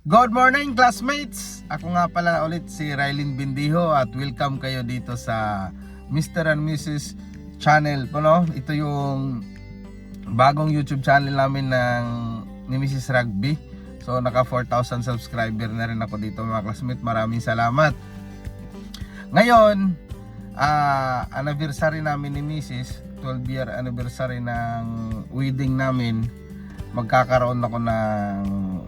Good morning classmates! Ako nga pala ulit si Rylin Bindiho at welcome kayo dito sa Mr. and Mrs. channel po, no? Ito yung bagong YouTube channel namin ni Mrs. Rugby. So naka 4,000 subscriber na rin ako dito mga classmates. Maraming salamat. Ngayon, anniversary namin ni Mrs. 12-year anniversary ng wedding namin. Magkakaroon ako ng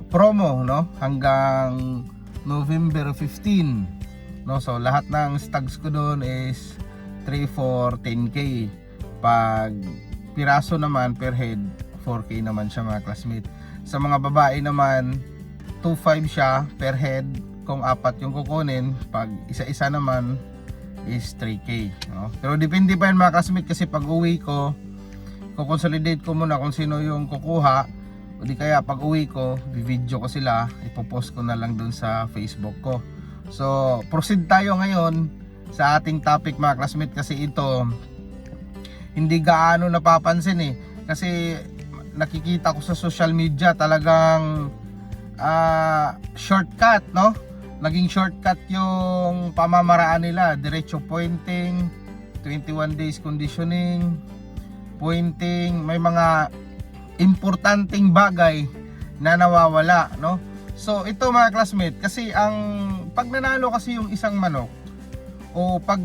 promo, no, hanggang November 15, no. So lahat ng stags ko doon is 3 for 10k. Pag piraso naman per head 4k naman siya mga classmate. Sa mga babae naman 2.5 siya per head kung apat yung kukunin. Pag isa-isa naman is 3k, no? Pero depende pa yan mga classmate, kasi pag uwi ko kukonsolidate ko muna kung sino yung kukuha. O di kaya pag uwi ko, video ko sila, ipopost ko na lang dun sa Facebook ko. So, proceed tayo ngayon sa ating topic mga classmate, kasi ito hindi gaano napapansin eh. Kasi nakikita ko sa social media talagang shortcut, no? Naging shortcut yung pamamaraan nila, diretso pointing, 21 days conditioning, pointing, may mga importanteng bagay na nawawala, no? So ito mga classmate, kasi pag nanalo kasi yung isang manok, o pag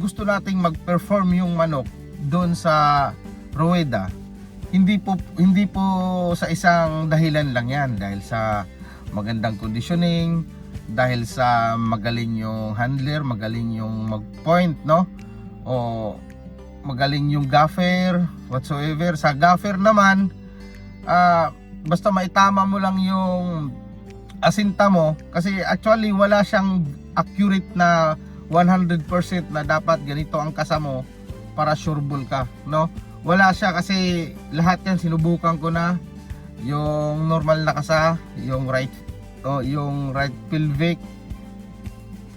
gusto nating mag-perform yung manok doon sa rueda, hindi po sa isang dahilan lang yan. Dahil sa magandang conditioning, dahil sa magaling yung handler, magaling yung mag-point, no? O magaling yung gaffer, whatsoever. Sa gaffer naman, basta maitama mo lang yung asinta mo, kasi actually wala siyang accurate na 100% na dapat ganito ang kasa mo para sure ball ka, no? Wala siya, kasi lahat yan sinubukan ko na. Yung normal na kasa, yung right pelvic,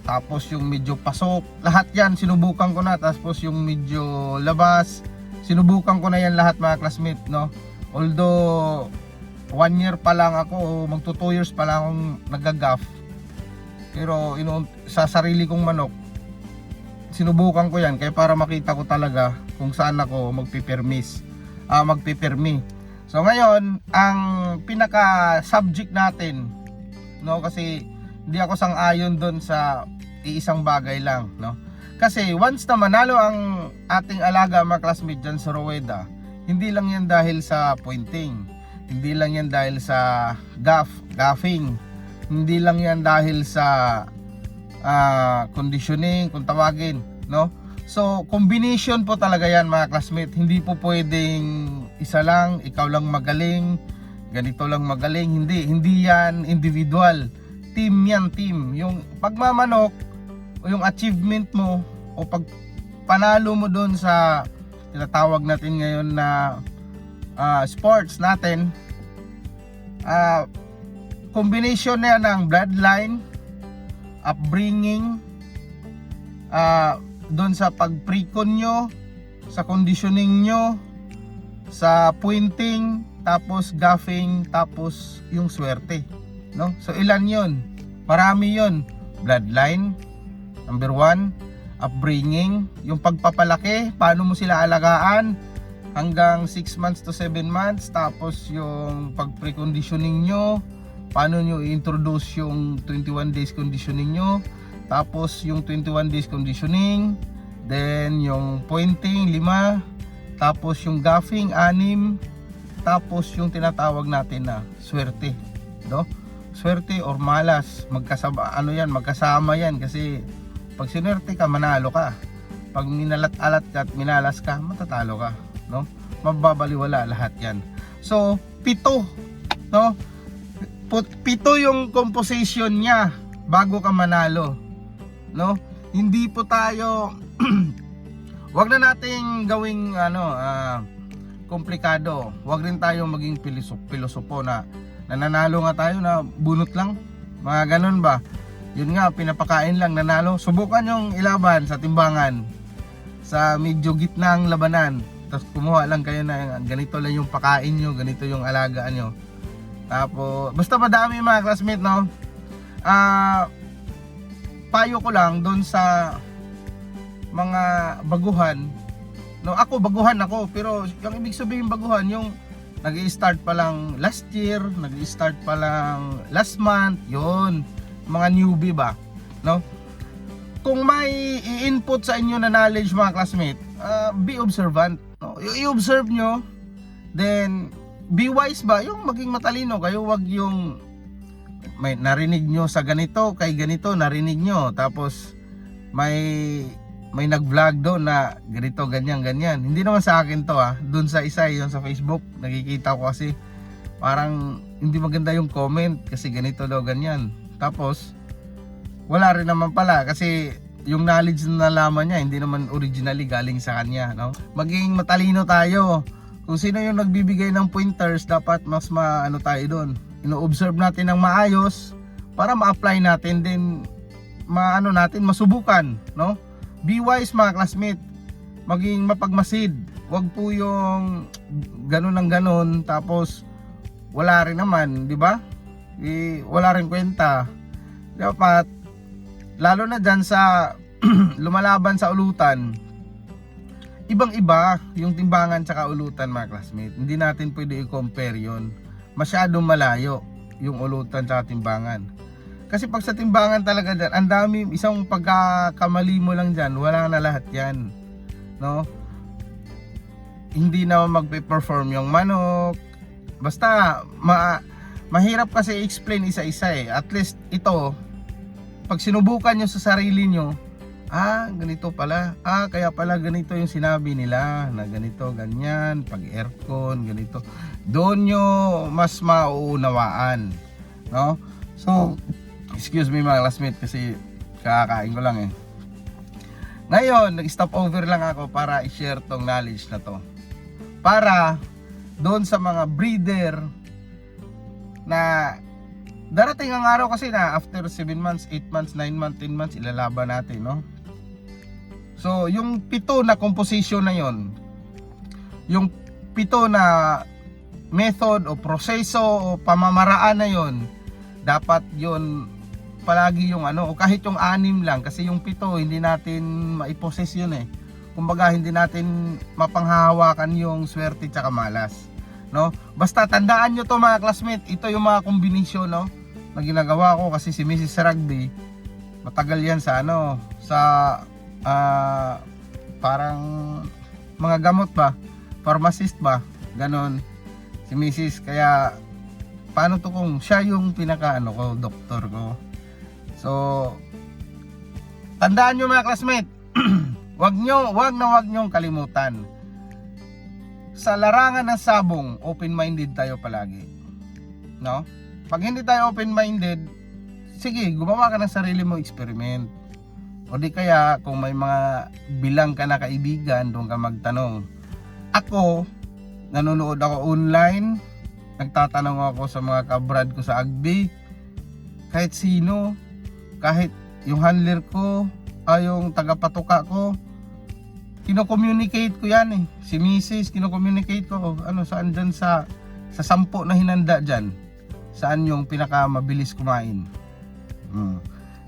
tapos yung medyo pasok, lahat yan sinubukan ko na. Tapos yung medyo labas, sinubukan ko na yan lahat mga classmate, no? Although 1 year pa lang ako, magto 2 years pa lang akong nagagaf, pero sa sarili kong manok sinubukan ko yan, kaya para makita ko talaga kung saan ako magpipermi. So ngayon, ang pinaka subject natin, no, kasi hindi ako sang-ayon doon sa iisang bagay lang, no? Kasi once na manalo ang ating alaga mga classmate dyan sa rueda, hindi lang yan dahil sa pointing, hindi lang yan dahil sa gaffing, hindi lang yan dahil sa conditioning kung tawagin, no? So combination po talaga yan mga classmate. Hindi po pwedeng isa lang, ikaw lang magaling, ganito lang magaling. Hindi yan individual, team yan, team. Yung pagmamanok o yung achievement mo o pag panalo mo doon sa tinatawag natin ngayon na sports natin, combination na yan ng bloodline, upbringing, doon sa pag-precon nyo, sa conditioning nyo, sa pointing, tapos gaffing, tapos yung swerte, no? So ilan yon? Marami yon. Bloodline, number 1. Upbringing, yung pagpapalaki, paano mo sila alagaan hanggang 6 months to 7 months. Tapos yung pag-preconditioning nyo, paano nyo i-introduce yung 21 days conditioning nyo. Tapos yung 21 days conditioning, then yung pointing 5, tapos yung gaffing 6, tapos yung tinatawag natin na swerte, no? Swerte or malas, magkasama yan, kasi pag sinwerte ka, manalo ka. Pag minalat-alat ka at minalas ka, matatalo ka, no? Mababaliwala lahat yan. So 7, no? 7 yung composition niya bago ka manalo, no? Hindi po tayo wag na nating gawing komplikado. Wag rin tayo maging pilosopo na nananalo nga tayo na bunot lang, mga ganun ba? Yun nga, pinapakain lang, nanalo. Subukan yung ilaban sa timbangan, sa medyo gitnang labanan, tapos kumuha lang kayo na ganito lang yung pakain nyo, ganito yung alagaan nyo. Tapos basta madami mga classmate, no. Payo ko lang doon sa mga baguhan, no. Ako baguhan ako, pero yung ibig sabihin baguhan, yung nag-i-start pa lang last year, nag-i-start pa lang last month, yon mga newbie ba, no. Kung may i-input sa inyo na knowledge mga classmate, be observant, no. I-observe nyo, then be wise ba, yung maging matalino kayo, wag yung may narinig nyo sa ganito, kay ganito narinig nyo, tapos may nag-vlog doon na ganito, ganyan, ganyan. Hindi naman sa akin to, doon sa isa, yun sa Facebook, nakikita ko kasi parang hindi maganda yung comment kasi ganito daw, ganyan. Tapos wala rin naman pala kasi yung knowledge na nalaman niya hindi naman originally galing sa kanya, no. Maging matalino tayo. Kung sino yung nagbibigay ng pointers, dapat mas maano tayo doon. Ino-observe natin ng maayos para ma-apply natin, din maano natin, masubukan, no. Be wise mga classmate, maging mapagmasid. Wag po yung ganun ng ganun tapos wala rin naman, di ba? Wala rin kwenta. Dapat lalo na dyan sa lumalaban sa ulutan, ibang-iba yung timbangan tsaka ulutan mga classmate. Hindi natin pwede i-compare yun. Masyadong malayo yung ulutan tsaka timbangan. Kasi pag sa timbangan talaga dyan, ang dami, isang pagkakamali mo lang dyan, wala na lahat yan, no. Hindi na magpe-perform yung manok. Basta mahirap kasi i-explain isa-isa eh. At least ito, pag sinubukan nyo sa sarili nyo, ganito pala, kaya pala ganito yung sinabi nila, na ganito, ganyan, pag aircon, ganito. Doon nyo mas mauunawaan, no? So, excuse me mga classmate kasi kakain ko lang eh. Ngayon, nag-stop over lang ako para i-share tong knowledge na to. Para doon sa mga breeder na darating ang araw kasi na after 7 months, 8 months, 9 months, 10 months, ilalaban natin, no? So, yung 7 na composition na yon, yung 7 na method o proseso o pamamaraan na yon, dapat yon palagi yung ano, o kahit yung 6 lang, kasi yung 7 hindi natin maipossess yun eh. Kumbaga hindi natin mapanghahawakan yung swerte tsaka malas, no? Basta tandaan nyo to mga classmate, ito yung mga kombinasyon, no, na ginagawa ko kasi si Mrs. Rugby matagal yan sa ano, sa parang mga gamot ba, pharmacist ba, ganon si Mrs. Kaya paano to kung siya yung pinaka ano ko, doktor ko. So tandaan nyo mga classmate, wag nyo kalimutan, sa larangan ng sabong, open-minded tayo palagi, no? Pag hindi tayo open-minded, sige, gumawa ka ng sarili mong experiment. O di kaya, kung may mga bilang ka na kaibigan, doon ka magtanong. Ako, nanonood ako online, nagtatanong ako sa mga kabrad ko sa Agbi, kahit sino, kahit yung handler ko, yung tagapatuka ko, kino-communicate ko yan eh. Si Mrs. kino-communicate ko, saan dyan sa 10 na hinanda dyan, saan yung pinaka mabilis kumain,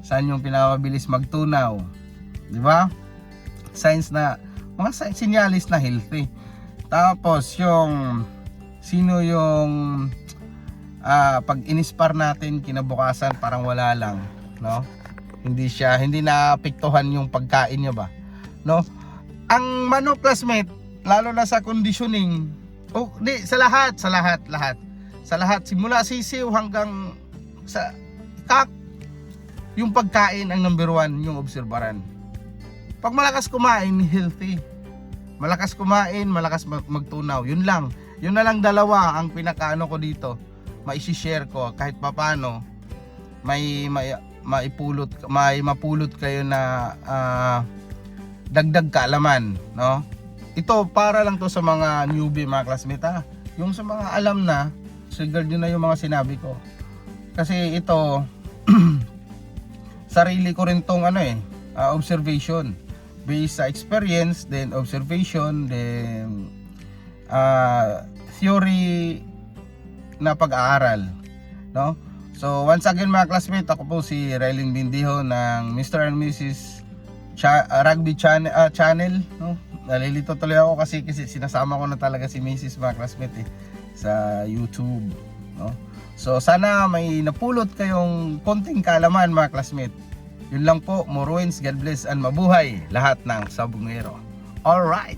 saan yung pinaka mabilis magtunaw, di ba? Signs na, mga sinyalis na healthy. Tapos yung sino yung pag inispar natin kinabukasan parang wala lang, no? Hindi naapektuhan yung pagkain niya ba, no? Ang manok classmate, lalo na sa conditioning, sa lahat simula sisiw hanggang sa kak, yung pagkain ang number 1 yung obserbaran. Pag malakas kumain, healthy. Malakas kumain, malakas magtunaw. Yun na lang dalawa ang pinakaano ko dito, mai-share ko kahit papaano may mapulot kayo na dagdag kaalaman, no? Ito para lang to sa mga newbie mga classmate, yung sa mga alam na, sigurd nyo na yung mga sinabi ko. Kasi ito sarili ko rin tong observation based sa experience, then observation, then theory na pag-aaral, no? So once again mga classmates, ako po si Rylin Bindiho ng Mr. and Mrs. Rugby Channel, no? Nalilito tuloy ako kasi sinasama ko na talaga si Mrs. mga classmates sa YouTube, no? So sana may napulot kayong konting kaalaman mga classmates. Yun lang po, more wins, God bless, and mabuhay lahat ng sabungero. Alright!